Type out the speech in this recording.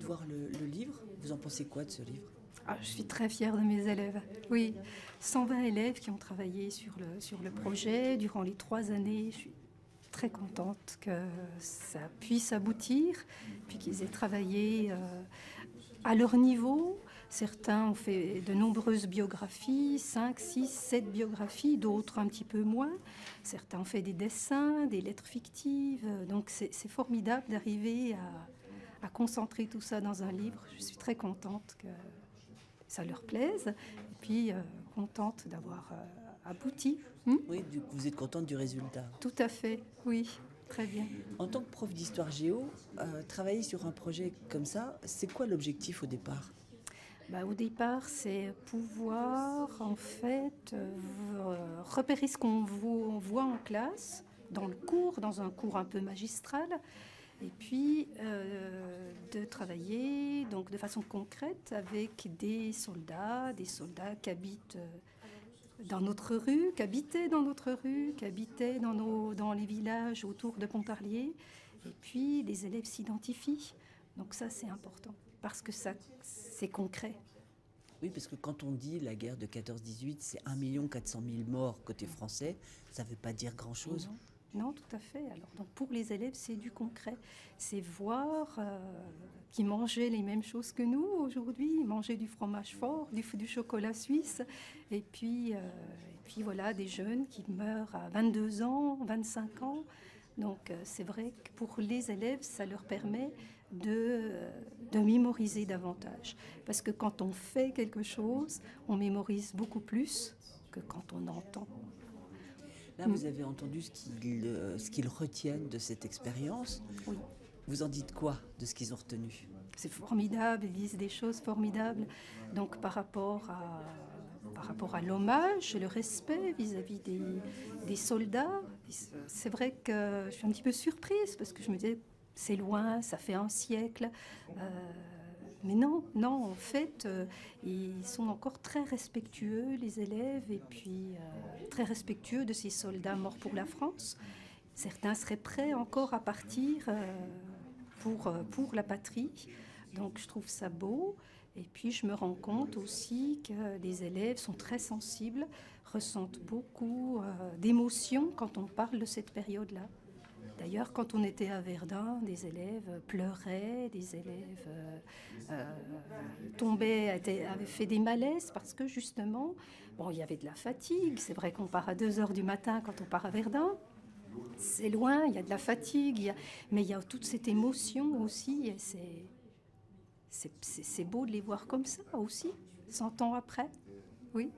voir le livre. Vous en pensez quoi de ce livre? Ah, je suis très fière de mes élèves. Oui, 120 élèves qui ont travaillé sur le projet durant les 3 années. Je suis très contente que ça puisse aboutir, puis qu'ils aient travaillé à leur niveau. Certains ont fait de nombreuses biographies, 5, 6, 7 biographies, d'autres un petit peu moins. Certains ont fait des dessins, des lettres fictives. Donc c'est formidable d'arriver à concentrer tout ça dans un livre. Je suis très contente que ça leur plaise, et puis contente d'avoir abouti. Oui, vous êtes contente du résultat. Tout à fait, oui, très bien. En tant que prof d'histoire géo, travailler sur un projet comme ça, c'est quoi l'objectif au départ? Au départ, c'est pouvoir en fait repérer ce qu'on voit en classe, dans le cours, dans un cours un peu magistral, et puis de travailler donc de façon concrète avec des soldats qui habitent dans notre rue, qui habitaient dans notre rue, qui habitaient dans les villages autour de Pontarlier. Et puis les élèves s'identifient. Donc ça, c'est important, parce que ça, c'est concret. Oui, parce que quand on dit la guerre de 14-18, c'est 1 400 000 morts côté français, ça ne veut pas dire grand-chose. Non, tout à fait. Alors, donc pour les élèves, c'est du concret. C'est voir qu'ils mangeaient les mêmes choses que nous aujourd'hui. Ils mangeaient du fromage fort, du chocolat suisse. Et puis voilà, des jeunes qui meurent à 22 ans, 25 ans. Donc c'est vrai que pour les élèves, ça leur permet de mémoriser davantage. Parce que quand on fait quelque chose, on mémorise beaucoup plus que quand on entend. Là, vous avez entendu ce qu'ils retiennent de cette expérience. Oui. Vous en dites quoi de ce qu'ils ont retenu? C'est formidable, ils disent des choses formidables. Donc par rapport à l'hommage, le respect vis-à-vis des soldats, c'est vrai que je suis un petit peu surprise parce que je me disais, c'est loin, ça fait un siècle. Mais non, en fait, ils sont encore très respectueux, les élèves, et puis très respectueux de ces soldats morts pour la France. Certains seraient prêts encore à partir pour la patrie. Donc je trouve ça beau. Et puis je me rends compte aussi que les élèves sont très sensibles, ressentent beaucoup d'émotions quand on parle de cette période-là. D'ailleurs, quand on était à Verdun, des élèves pleuraient, des élèves tombaient, avaient fait des malaises parce que justement, il y avait de la fatigue. C'est vrai qu'on part à 2 heures du matin quand on part à Verdun. C'est loin, il y a de la fatigue, mais il y a toute cette émotion aussi. Et c'est beau de les voir comme ça aussi, 100 ans après. Oui.